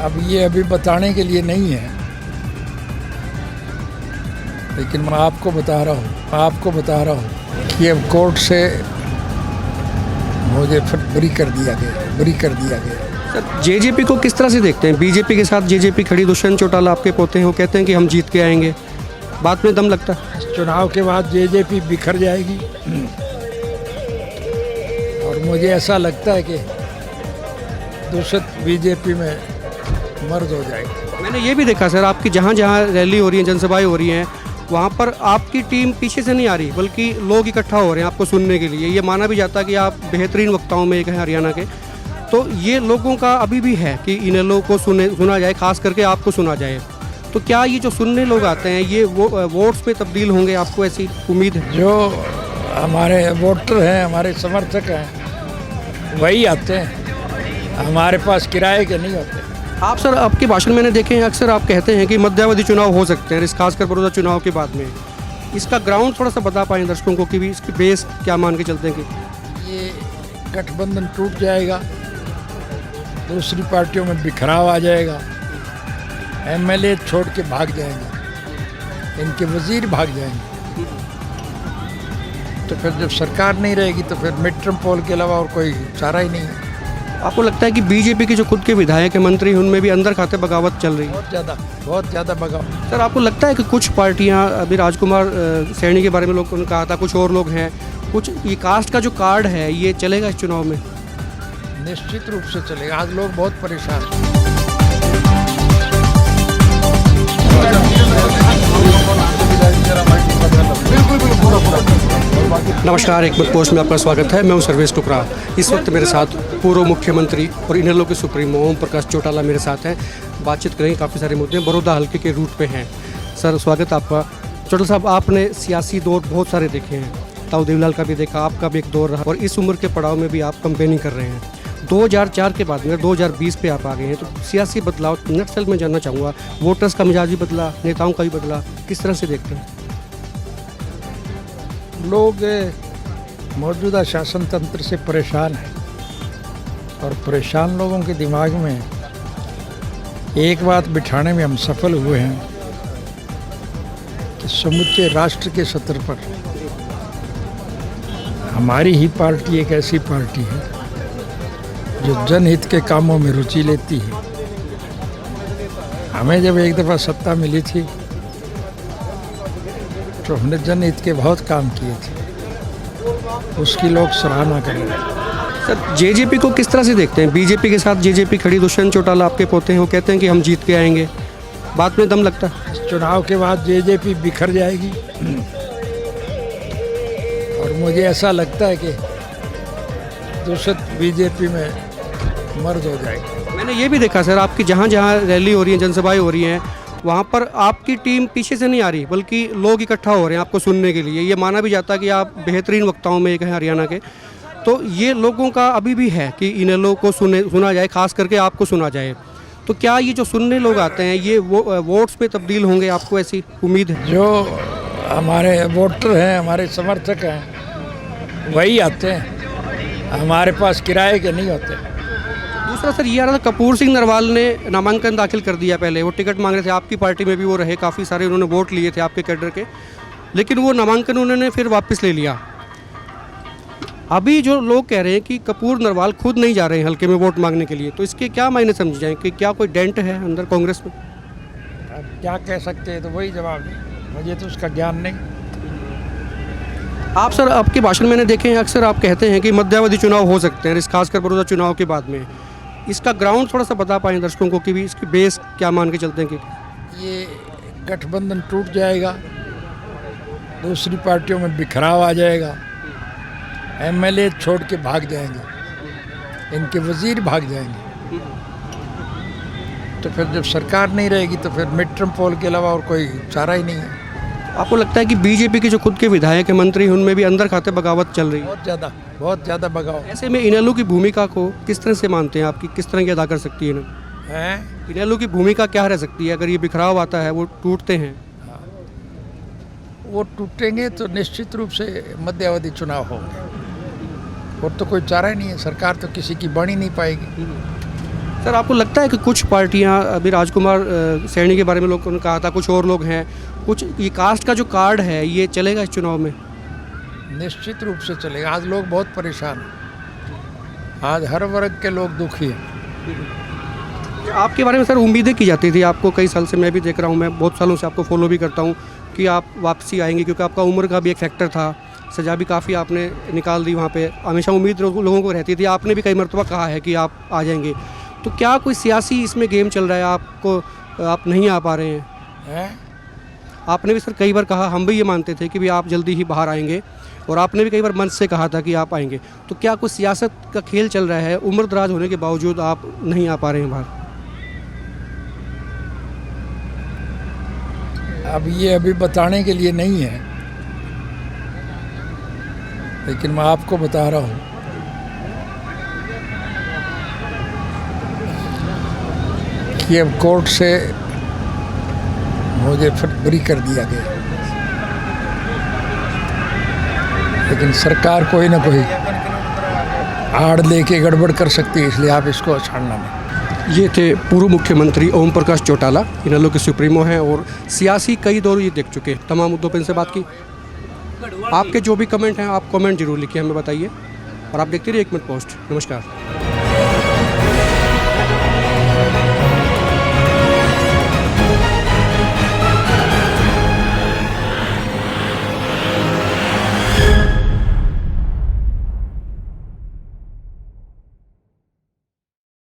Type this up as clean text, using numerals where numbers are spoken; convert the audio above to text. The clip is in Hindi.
अब ये अभी बताने के लिए नहीं है, लेकिन मैं आपको बता रहा हूँ कि अब कोर्ट से मुझे फिर बरी कर दिया गया। सर जेजेपी को किस तरह से देखते हैं? बीजेपी के साथ जेजेपी खड़ी, दुष्यंत चौटाला आपके पोते हैं, वो कहते हैं कि हम जीत के आएंगे, बात में दम लगता है। इस चुनाव के बाद जेजेपी बिखर जाएगी और मुझे ऐसा लगता है कि दूसरी बीजेपी में मर्ज हो जाएगी। मैंने ये भी देखा सर, आपकी जहाँ जहाँ रैली हो रही है, जनसभाएं हो रही हैं, वहाँ पर आपकी टीम पीछे से नहीं आ रही, बल्कि लोग इकट्ठा हो रहे हैं आपको सुनने के लिए। ये माना भी जाता है कि आप बेहतरीन वक्ताओं में एक हैं हरियाणा के। तो ये लोगों का अभी भी है कि इन लोगों को सुना जाए, खास करके आपको सुना जाए। तो क्या ये जो सुनने लोग आते हैं ये वोट्स में तब्दील होंगे, आपको ऐसी उम्मीद है? जो हमारे वोटर हैं, हमारे समर्थक हैं, वही आते हैं, हमारे पास किराए के नहीं होते। आप सर, आपके भाषण मैंने देखे हैं, अक्सर आप कहते हैं कि मध्यावधि चुनाव हो सकते हैं, खासकर बड़ौदा चुनाव के बाद में। इसका ग्राउंड थोड़ा सा बता पाएँ दर्शकों को कि भी इसकी बेस क्या मान के चलते हैं कि ये गठबंधन टूट जाएगा, दूसरी पार्टियों में बिखराव आ जाएगा, एमएलए छोड़ के भाग जाएंगे, इनके वजीर भाग जाएंगे, तो फिर जब सरकार नहीं रहेगी तो फिर मिड टर्म पोल के अलावा और कोई चारा ही नहीं है। आपको लगता है कि बीजेपी के जो खुद के विधायक हैं, मंत्री, उनमें भी अंदर खाते बगावत चल रही है? बहुत ज़्यादा बगावत। सर आपको लगता है कि कुछ पार्टियां, अभी राजकुमार सैनी के बारे में लोगों ने कहा था, कुछ और लोग हैं, कुछ ये कास्ट का जो कार्ड है ये चलेगा इस चुनाव में? निश्चित रूप से चलेगा। आज लोग बहुत परेशान हैं। नमस्कार, एक मिनट पोस्ट में आपका स्वागत है। मैं हूं सर्वेश टुकरा। इस वक्त मेरे साथ पूर्व मुख्यमंत्री और इनेलो के सुप्रीमो ओम प्रकाश चौटाला मेरे साथ हैं। बातचीत करेंगे, काफ़ी सारे मुद्दे बड़ौदा हल्के के रूट पे हैं। सर स्वागत आपका। चौटाला साहब, आपने सियासी दौर बहुत सारे देखे हैं, ताऊ देवीलाल का भी देखा, आपका भी एक दौर रहा, और इस उम्र के पड़ाव में भी आप कैंपेनिंग कर रहे हैं। 2004 के बाद में 2020 पे आप आ गए हैं, तो सियासी बदलाव नक्सल में जानना चाहूँगा। वोटर्स का मिजाज भी बदला, नेताओं का भी बदला, किस तरह से देखते हैं? लोग मौजूदा शासन तंत्र से परेशान हैं और परेशान लोगों के दिमाग में एक बात बिठाने में हम सफल हुए हैं कि समूचे राष्ट्र के सतर पर हमारी ही पार्टी एक ऐसी पार्टी है जो जनहित के कामों में रुचि लेती है। हमें जब एक दफ़ा सत्ता मिली थी तो हमने जनहित के बहुत काम किए थे, उसकी लोग सराहना करें। सर जेजेपी को किस तरह से देखते हैं? बीजेपी के साथ जेजेपी खड़ी, दुष्यंत चौटाला आपके पोते हैं, वो कहते हैं कि हम जीत के आएंगे, बात में दम लगता है? इस चुनाव के बाद जेजेपी बिखर जाएगी और मुझे ऐसा लगता है कि दूसरी बीजेपी में मर्ज हो जाएगी। मैंने ये भी देखा सर, आपकी जहाँ जहाँ रैली हो रही है, जनसभाएं हो रही हैं, वहाँ पर आपकी टीम पीछे से नहीं आ रही, बल्कि लोग इकट्ठा हो रहे हैं आपको सुनने के लिए। ये माना भी जाता है कि आप बेहतरीन वक्ताओं में एक हैं हरियाणा के। तो ये लोगों का अभी भी है कि इन लोगों को सुना जाए, खास करके आपको सुना जाए। तो क्या ये जो सुनने लोग आते हैं ये वोट्स में तब्दील होंगे, आपको ऐसी उम्मीद है? जो हमारे वोटर हैं, हमारे समर्थक हैं, वही आते हैं, हमारे पास किराए के नहीं होते। दूसरा सर ये आ रहा था, कपूर सिंह नरवाल ने नामांकन दाखिल कर दिया। पहले वो टिकट मांग रहे थे, आपकी पार्टी में भी वो रहे, काफ़ी सारे उन्होंने वोट लिए थे आपके कैडर के, लेकिन वो नामांकन उन्होंने फिर वापस ले लिया। अभी जो लोग कह रहे हैं कि कपूर नरवाल खुद नहीं जा रहे हैं हल्के में वोट मांगने के लिए, तो इसके क्या मायने समझ जाएं कि क्या कोई डेंट है अंदर कांग्रेस में? अब क्या कह सकते हैं, तो वही जवाब दें, मुझे तो उसका ज्ञान नहीं। आप सर, आपके भाषण मैंने देखे हैं, अक्सर आप कहते हैं कि मध्यावधि चुनाव हो सकते हैं, खासकर बड़ौदा चुनाव के बाद में। इसका ग्राउंड थोड़ा सा बता पाएँ दर्शकों को कि भी इसकी बेस क्या मान के चलते हैं कि ये गठबंधन टूट जाएगा, दूसरी पार्टियों में बिखराव आ जाएगा, एमएलए छोड़ के भाग जाएंगे, इनके वजीर भाग जाएंगे, तो फिर जब सरकार नहीं रहेगी तो फिर मिड टर्म पोल के अलावा और कोई चारा ही नहीं है। आपको लगता है कि बीजेपी के जो खुद के विधायक हैं, मंत्री, उनमें भी अंदर खाते बगावत चल रही है? बहुत ज़्यादा बगाव। ऐसे में इनेलो की भूमिका को किस तरह से मानते हैं, आपकी किस तरह की अदा कर सकती है ना? इनेलो की भूमिका क्या रह सकती है अगर ये बिखराव आता है, वो टूटते हैं? वो टूटेंगे तो निश्चित रूप से मध्यावधि चुनाव होंगे, और तो कोई चारा ही नहीं है। सरकार तो किसी की बन ही नहीं पाएगी। सर आपको लगता है कि कुछ पार्टियां, अभी राजकुमार सैनी के बारे में लोगों ने कहा था, कुछ और लोग हैं, कुछ ये कास्ट का जो कार्ड है ये चलेगा इस चुनाव में? निश्चित रूप से चलेगा। आज लोग बहुत परेशान हैं, आज हर वर्ग के लोग दुखी हैं। आपके बारे में सर उम्मीदें की जाती थी, आपको कई साल से मैं भी देख रहा हूँ, मैं बहुत सालों से आपको फॉलो भी करता हूँ कि आप वापसी आएंगे, क्योंकि आपका उम्र का भी एक फैक्टर था, सजा भी काफ़ी आपने निकाल दी वहाँ पे, हमेशा उम्मीद लोगों को रहती थी, आपने भी कई मरतबा कहा है कि आप आ जाएंगे। तो क्या कोई सियासी इसमें गेम चल रहा है, आप नहीं आ पा रहे हैं? आपने भी सर कई बार कहा, हम भी ये मानते थे कि भी आप जल्दी ही बाहर आएंगे, और आपने भी कई बार मन से कहा था कि आप आएंगे। तो क्या कोई सियासत का खेल चल रहा है, उम्र दराज होने के बावजूद आप नहीं आ पा रहे हैं बाहर? अब ये अभी बताने के लिए नहीं है, लेकिन मैं आपको बता रहा हूँ कि अब कोर्ट से मुझे फ्री कर दिया गया, लेकिन सरकार कोई ना कोई आड़ लेके गड़बड़ कर सकती है, इसलिए आप इसको छाड़ना नहीं। ये थे पूर्व मुख्यमंत्री ओम प्रकाश चौटाला, इनेलो के सुप्रीमो हैं और सियासी कई दौर ये देख चुके, तमाम मुद्दों पर इनसे बात की। आपके जो भी कमेंट हैं आप कमेंट जरूर लिखिए, हमें बताइए, और आप देखते रहिए 1 मिनट पोस्ट। नमस्कार।